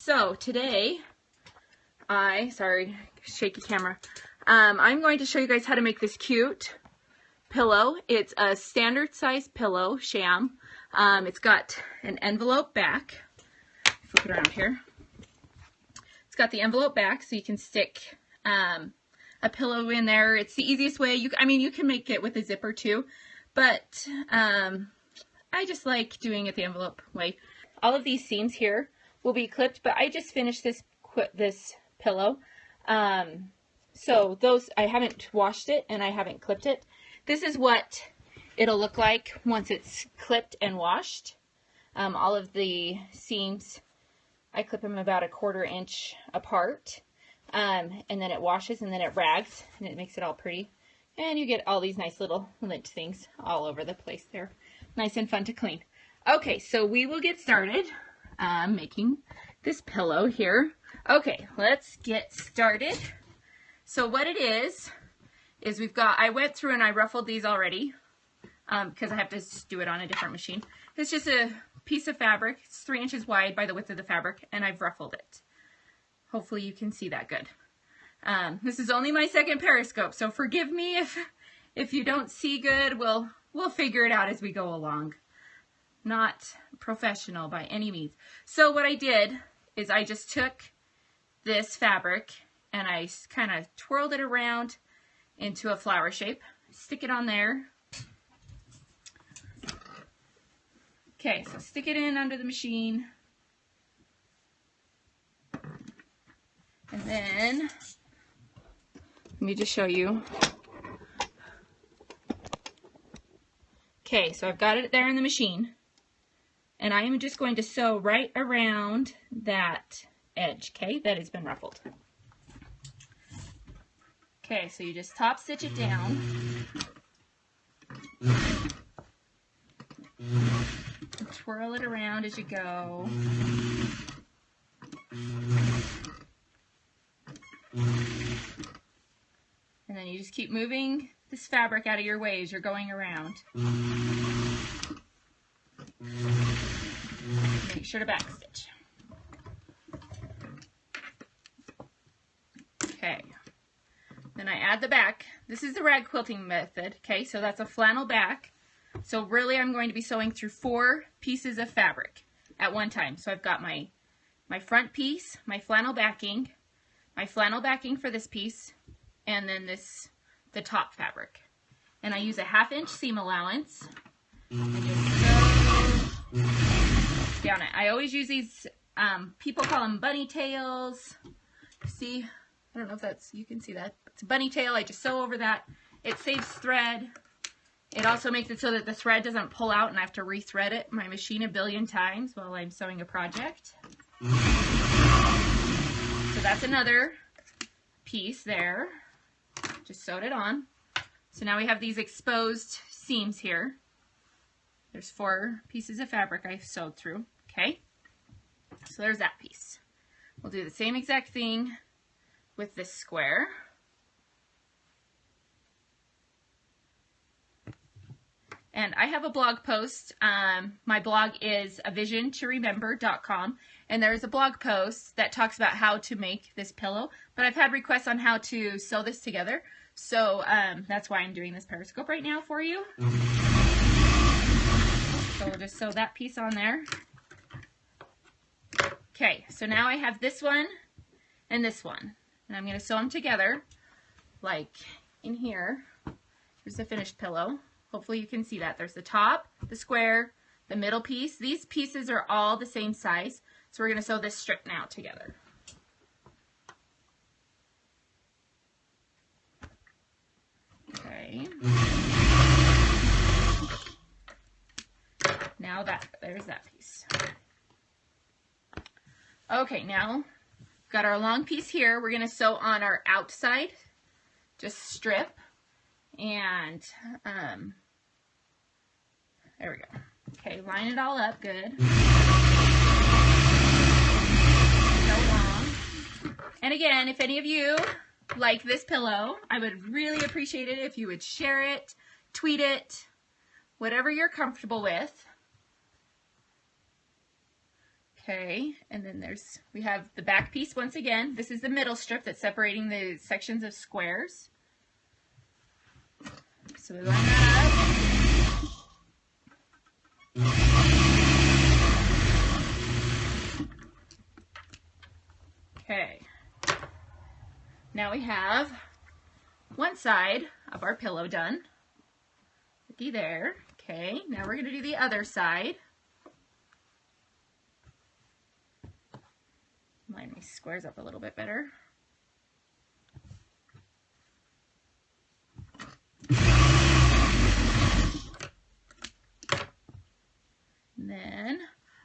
So today, sorry, shaky camera. I'm going to show you guys how to make this cute pillow. It's a standard size pillow, Sham. It's got an envelope back. Flip it around here. It's got the envelope back so you can stick a pillow in there. It's the easiest way. You can make it with a zipper too, but I just like doing it the envelope way. All of these seams here will be clipped, but I just finished this pillow. So those, I haven't washed it and I haven't clipped it. This is what it'll look like once it's clipped and washed. All of the seams, I clip them about 1/4 inch apart. And then it washes and then it rags and it makes it all pretty. And you get all these nice little lint things all over the place there. Nice and fun to clean. Okay, so we will get started making this pillow here. Okay, let's get started. So what it is I went through and I ruffled these already because I have to do it on a different machine. It's just a piece of fabric. It's 3 inches wide by the width of the fabric, and I've ruffled it. Hopefully you can see that good. This is only my second periscope, so forgive me if you don't see good. We'll figure it out as we go along. Not professional by any means. So what I did is I just took this fabric and I kind of twirled it around into a flower shape. Stick it on there. Okay, so stick it in under the machine. And then, let me just show you. Okay, so I've got it there in the machine. And I am just going to sew right around that edge, okay, that has been ruffled. Okay, so you just top stitch it down. And twirl it around as you go. And then you just keep moving this fabric out of your way as you're going around. Make sure to backstitch. Okay. Then I add the back. This is the rag quilting method. Okay, so that's a flannel back. So really I'm going to be sewing through 4 pieces of fabric at one time. So I've got my front piece, my flannel backing for this piece, and then the top fabric. And I use a 1/2 inch seam allowance. And just sew down it. I always use these, people call them bunny tails. See, I don't know if you can see that. It's a bunny tail. I just sew over that. It saves thread. It also makes it so that the thread doesn't pull out and I have to rethread it my machine a billion times while I'm sewing a project. So that's another piece there. Just sewed it on. So now we have these exposed seams here. There's 4 pieces of fabric I've sewed through. Okay, so there's that piece. We'll do the same exact thing with this square. And I have a blog post. My blog is avisiontoremember.com, and there's a blog post that talks about how to make this pillow, but I've had requests on how to sew this together, so that's why I'm doing this periscope right now for you. So we'll just sew that piece on there. Okay, so now I have this one and this one, and I'm going to sew them together like in here. Here's the finished pillow. Hopefully you can see that. There's the top, the square, the middle piece. These pieces are all the same size, so we're going to sew this strip now together. Okay. Now there's that piece. Okay, now we've got our long piece here. We're going to sew on our outside, just strip, and there we go. Okay, line it all up good. So long. And again, if any of you like this pillow, I would really appreciate it if you would share it, tweet it, whatever you're comfortable with. Okay, and then we have the back piece once again. This is the middle strip that's separating the sections of squares. So we line that up. Okay, now we have one side of our pillow done. Looky there. Okay, now we're going to do the other side. Line these squares up a little bit better. And then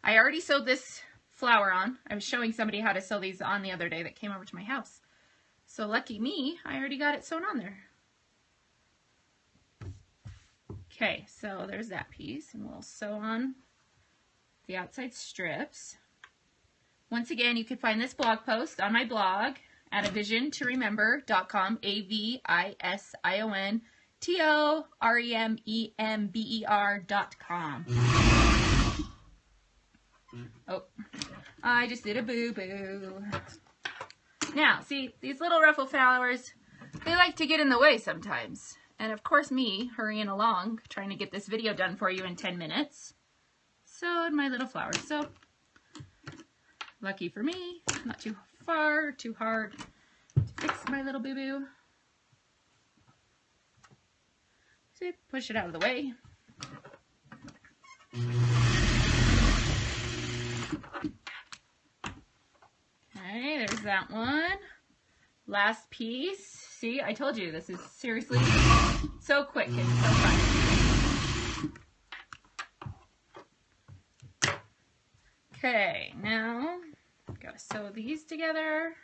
I already sewed this flower on. I was showing somebody how to sew these on the other day that came over to my house. So lucky me, I already got it sewn on there. Okay, so there's that piece, and we'll sew on the outside strips. Once again, you can find this blog post on my blog at avisiontoremember.com, avisiontoremember.com. Oh, I just did a boo-boo. Now, see, these little ruffle flowers, they like to get in the way sometimes. And of course me, hurrying along, trying to get this video done for you in 10 minutes, sewed my little flowers. So, lucky for me, not too far, too hard to fix my little boo-boo. So, push it out of the way. Okay, there's that one. Last piece. See, I told you, this is seriously so quick and so fun. Okay, now, gotta sew these together.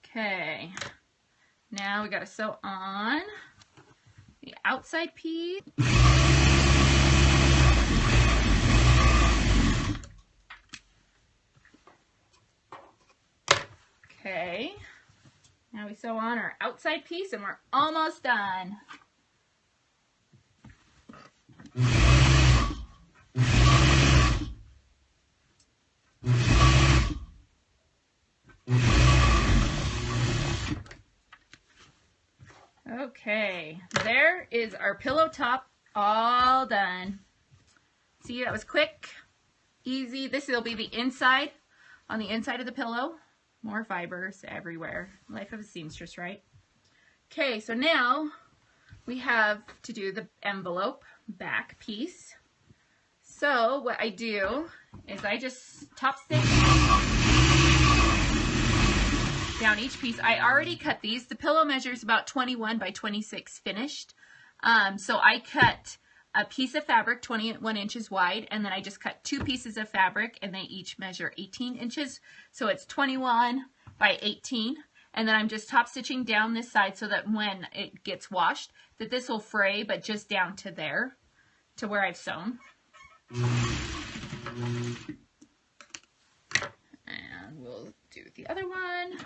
Okay, now we gotta sew on the outside piece. Okay, now we sew on our outside piece and we're almost done. Okay, there is our pillow top all done. See, that was quick, easy. This will be the inside, on the inside of the pillow. More fibers everywhere. Life of a seamstress, right? Okay, so now we have to do the envelope back piece. So what I do is I just top stitch down each piece. I already cut these. The pillow measures about 21 by 26 finished. So I cut a piece of fabric 21 inches wide, and then I just cut two pieces of fabric, and they each measure 18 inches. So it's 21 by 18, and then I'm just top stitching down this side so that when it gets washed, that this will fray, but just down to there, to where I've sewn. And we'll do the other one.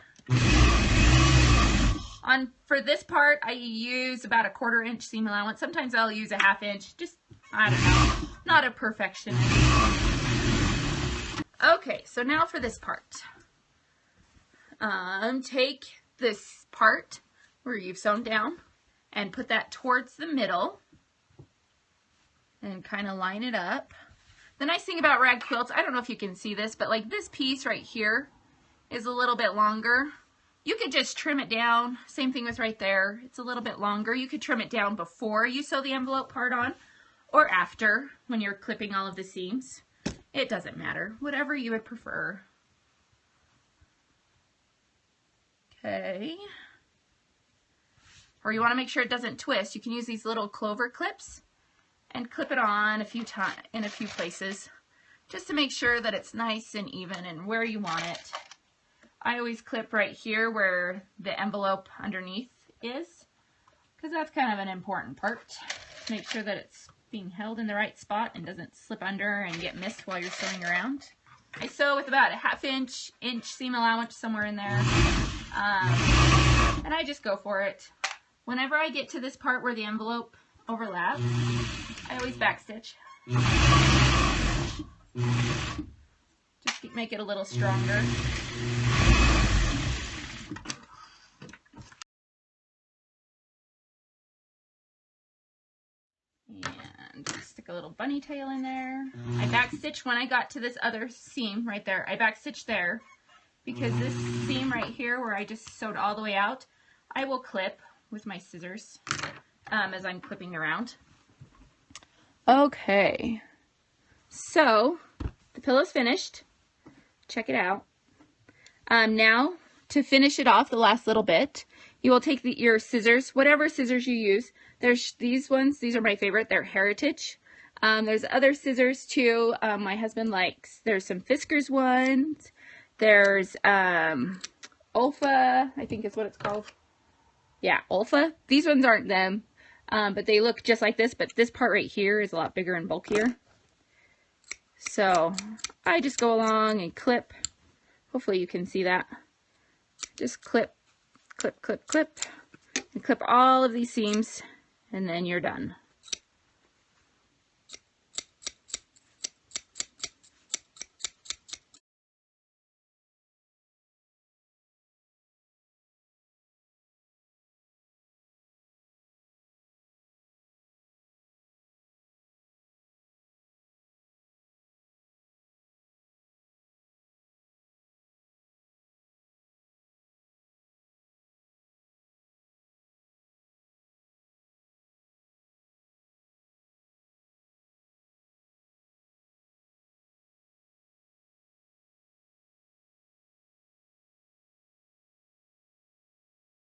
For this part, I use about a 1/4 inch seam allowance. Sometimes I'll use a 1/2 inch. Just, I don't know, not a perfectionist. Okay, so now for this part. Take this part where you've sewn down and put that towards the middle and kind of line it up. The nice thing about rag quilts, I don't know if you can see this, but like this piece right here is a little bit longer. You could just trim it down. Same thing with right there. It's a little bit longer. You could trim it down before you sew the envelope part on or after when you're clipping all of the seams. It doesn't matter. Whatever you would prefer. Okay. Or you want to make sure it doesn't twist. You can use these little clover clips and clip it on a few times in a few places just to make sure that it's nice and even and where you want it. I always clip right here where the envelope underneath is, because that's kind of an important part. Make sure that it's being held in the right spot and doesn't slip under and get missed while you're sewing around. I sew with about a 1/2 inch seam allowance somewhere in there, and I just go for it. Whenever I get to this part where the envelope overlaps, I always backstitch. Just make it a little stronger. And stick a little bunny tail in there. I backstitch when I got to this other seam right there. I backstitch there because this seam right here where I just sewed all the way out, I will clip with my scissors as I'm clipping around. Okay, so the pillow's finished. Check it out. Now to finish it off, the last little bit, you will take your scissors, whatever scissors you use. There's these ones, these are my favorite, they're Heritage. There's other scissors too, my husband likes. There's some Fiskars ones. There's Olfa, I think is what it's called. Yeah, Olfa. These ones aren't them, but they look just like this, but this part right here is a lot bigger and bulkier. So I just go along and clip. Hopefully you can see that. Just clip, clip, clip, clip, and clip all of these seams, and then you're done.